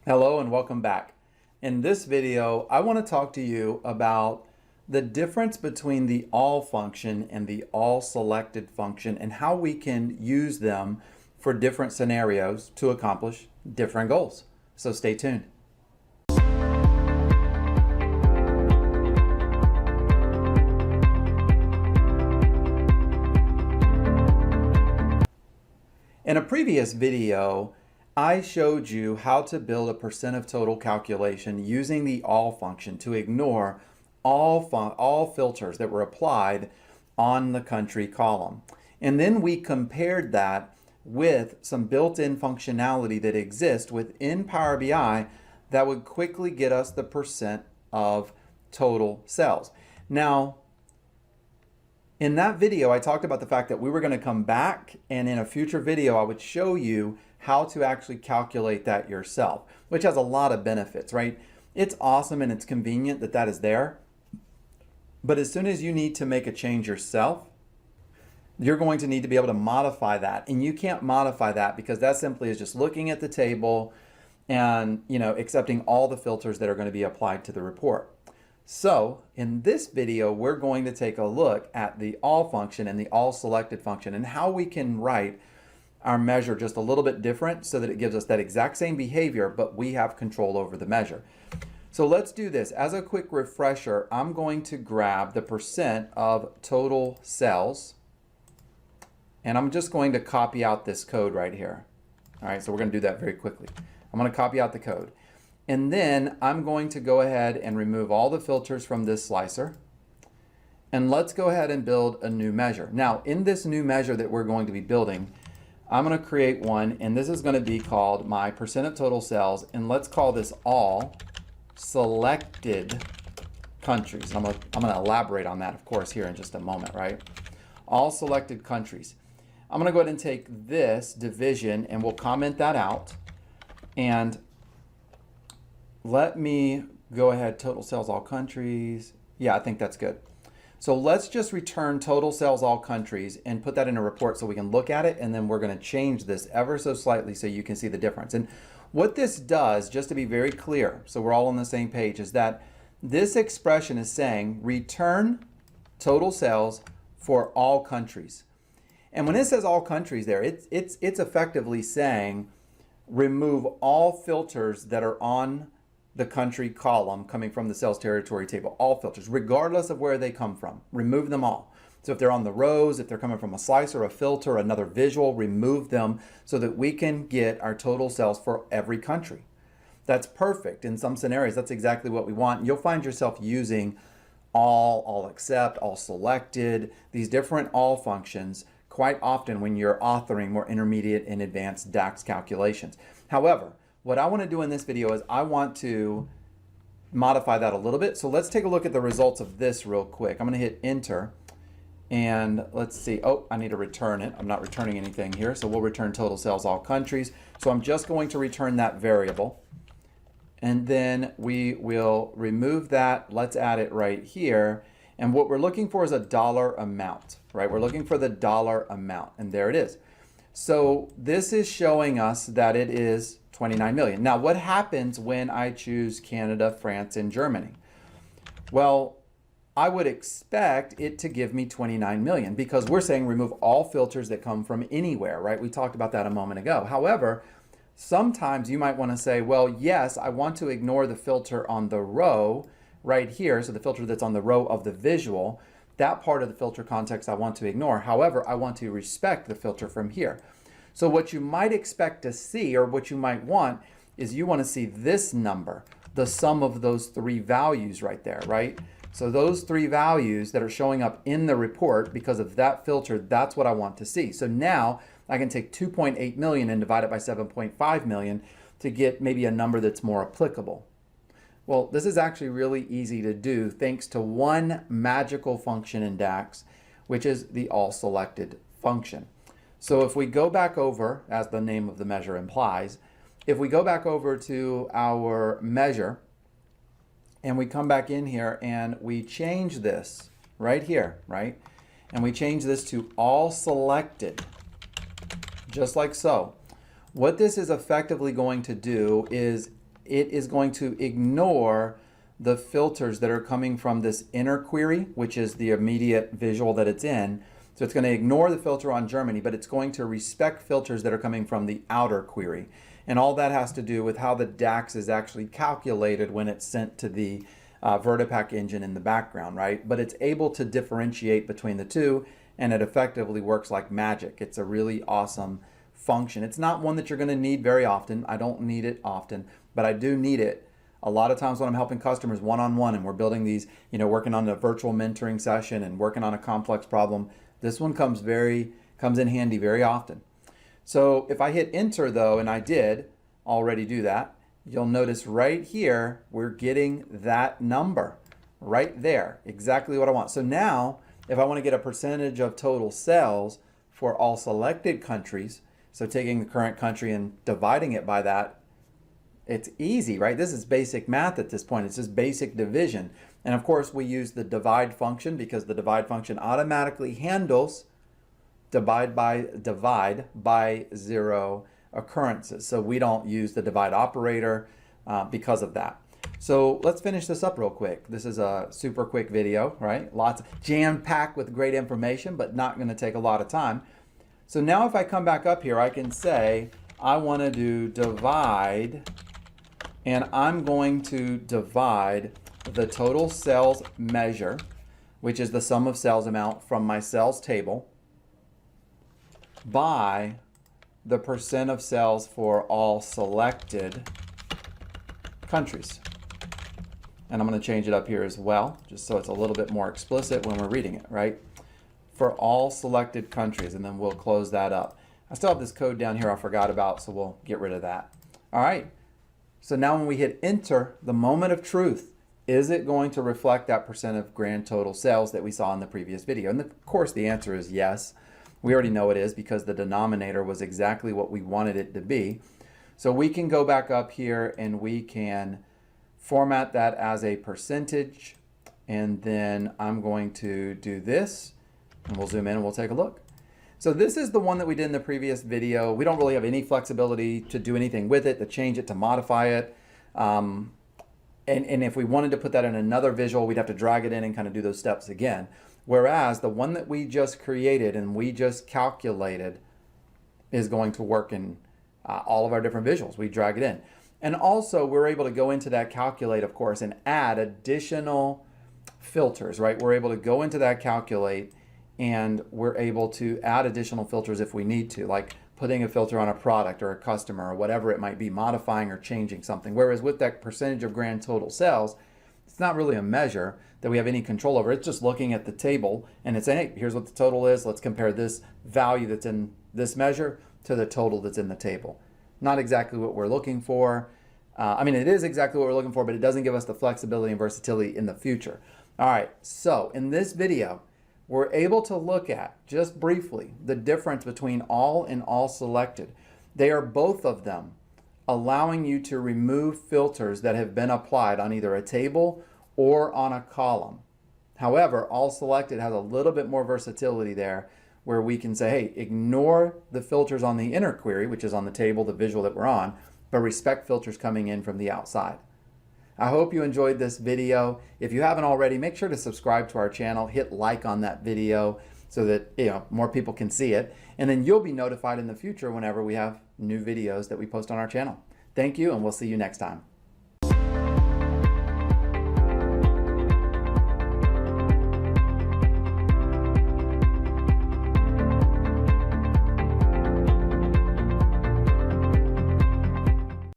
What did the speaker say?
Hello and welcome back. In this video, I want to talk to you about the difference between the all function and the all selected function and how we can use them for different scenarios to accomplish different goals. So stay tuned. In a previous video, I showed you how to build a percent of total calculation using the all function to ignore all filters that were applied on the country column. And then we compared that with some built-in functionality that exists within Power BI that would quickly get us the percent of total cells. Now, in that video, I talked about the fact that we were going to come back, and in a future video, I would show you how to actually calculate that yourself, which has a lot of benefits, right? It's awesome and it's convenient that that is there. But as soon as you need to make a change yourself, you're going to need to be able to modify that. And you can't modify that because that simply is just looking at the table and, accepting all the filters that are going to be applied to the report. So in this video, we're going to take a look at the all function and the all selected function and how we can write our measure just a little bit different so that it gives us that exact same behavior, but we have control over the measure. So let's do this. As a quick refresher, I'm going to grab the percent of total cells, and I'm just going to copy out this code right here. All right, so we're going to do that very quickly. I'm going to copy out the code. And then I'm going to go ahead and remove all the filters from this slicer. And let's go ahead and build a new measure. Now, in this new measure that we're going to be building, I'm going to create one, and this is going to be called my percent of total cells, and let's call this all selected countries. I'm going to elaborate on that, of course, here in just a moment, right? All selected countries. I'm going to go ahead and take this division, and we'll comment that out. And let me go ahead, total cells, all countries. Yeah, I think that's good. So let's just return total cells, all countries, and put that in a report so we can look at it, and then we're going to change this ever so slightly so you can see the difference. And what this does, just to be very clear, so we're all on the same page, is that this expression is saying return total cells for all countries. And when it says all countries there, it's effectively saying remove all filters that are on the country column coming from the sales territory table, all filters, regardless of where they come from, remove them all. So if they're on the rows, if they're coming from a slicer, a filter, another visual, remove them so that we can get our total cells for every country. That's perfect. In some scenarios, that's exactly what we want. You'll find yourself using all except, all selected, these different all functions quite often when you're authoring more intermediate and advanced DAX calculations. However, what I want to do in this video is I want to modify that a little bit. So let's take a look at the results of this real quick. I'm going to hit enter and let's see. Oh, I need to return it. I'm not returning anything here. So we'll return total cells, all countries. So I'm just going to return that variable. And then we will remove that. Let's add it right here. And what we're looking for is a dollar amount, right? We're looking for the dollar amount, and there it is. So this is showing us that it is 29 million. Now, what happens when I choose Canada, France, and Germany? Well, I would expect it to give me 29 million because we're saying remove all filters that come from anywhere, right? We talked about that a moment ago. However, sometimes you might want to say, well, yes, I want to ignore the filter on the row right here. So the filter that's on the row of the visual, that part of the filter context I want to ignore. However, I want to respect the filter from here. So what you might expect to see, or what you might want, is you want to see this number, the sum of those three values right there, right? So those three values that are showing up in the report because of that filter, that's what I want to see. So now I can take 2.8 million and divide it by 7.5 million to get maybe a number that's more applicable. Well, this is actually really easy to do thanks to one magical function in DAX, which is the all selected function. So if we go back over, as the name of the measure implies, if we go back over to our measure and we come back in here and we change this right here, right? And we change this to all selected, just like so. What this is effectively going to do is it is going to ignore the filters that are coming from this inner query, which is the immediate visual that it's in. So it's going to ignore the filter on Germany, but it's going to respect filters that are coming from the outer query. And all that has to do with how the DAX is actually calculated when it's sent to the Vertipack engine in the background, right? But it's able to differentiate between the two, and it effectively works like magic. It's a really awesome function. It's not one that you're going to need very often. I don't need it often, but I do need it a lot of times when I'm helping customers one-on-one and we're building these, working on a virtual mentoring session and working on a complex problem. This one comes in handy very often. So if I hit enter though, and I did already do that, you'll notice right here, we're getting that number right there, exactly what I want. So now, if I want to get a percentage of total sales for all selected countries, so taking the current country and dividing it by that, it's easy, right? This is basic math at this point. It's just basic division. And of course, we use the divide function because the divide function automatically handles divide by 0 occurrences. So we don't use the divide operator because of that. So let's finish this up real quick. This is a super quick video, right? Lots jam-packed with great information, but not going to take a lot of time. So now if I come back up here, I can say I want to do divide, and I'm going to divide the total sales measure, which is the sum of sales amount from my sales table, by the percent of sales for all selected countries. And I'm going to change it up here as well, just so it's a little bit more explicit when we're reading it, right? For all selected countries, and then we'll close that up. I still have this code down here I forgot about, so we'll get rid of that. All right, so now when we hit enter, the moment of truth, is it going to reflect that percent of grand total sales that we saw in the previous video? And of course the answer is yes. We already know it is because the denominator was exactly what we wanted it to be. So we can go back up here and we can format that as a percentage, and then I'm going to do this, and we'll zoom in and we'll take a look. So this is the one that we did in the previous video. We don't really have any flexibility to do anything with it, to change it, to modify it. And if we wanted to put that in another visual, we'd have to drag it in and kind of do those steps again. Whereas the one that we just created and we just calculated is going to work in all of our different visuals. We drag it in. And also we're able to go into that calculate, of course, and add additional filters, right? We're able to go into that calculate and we're able to add additional filters if we need to, like putting a filter on a product or a customer or whatever it might be, modifying or changing something. Whereas with that percentage of grand total sales, it's not really a measure that we have any control over. It's just looking at the table and it's saying, hey, here's what the total is. Let's compare this value that's in this measure to the total that's in the table. Not exactly what we're looking for. I mean, it is exactly what we're looking for, but it doesn't give us the flexibility and versatility in the future. All right, so in this video, we're able to look at, just briefly, the difference between all and all selected. They are both of them allowing you to remove filters that have been applied on either a table or on a column. However, all selected has a little bit more versatility there where we can say, hey, ignore the filters on the inner query, which is on the table, the visual that we're on, but respect filters coming in from the outside. I hope you enjoyed this video. If you haven't already, make sure to subscribe to our channel, hit like on that video so that more people can see it, and then you'll be notified in the future whenever we have new videos that we post on our channel. Thank you, and we'll see you next time.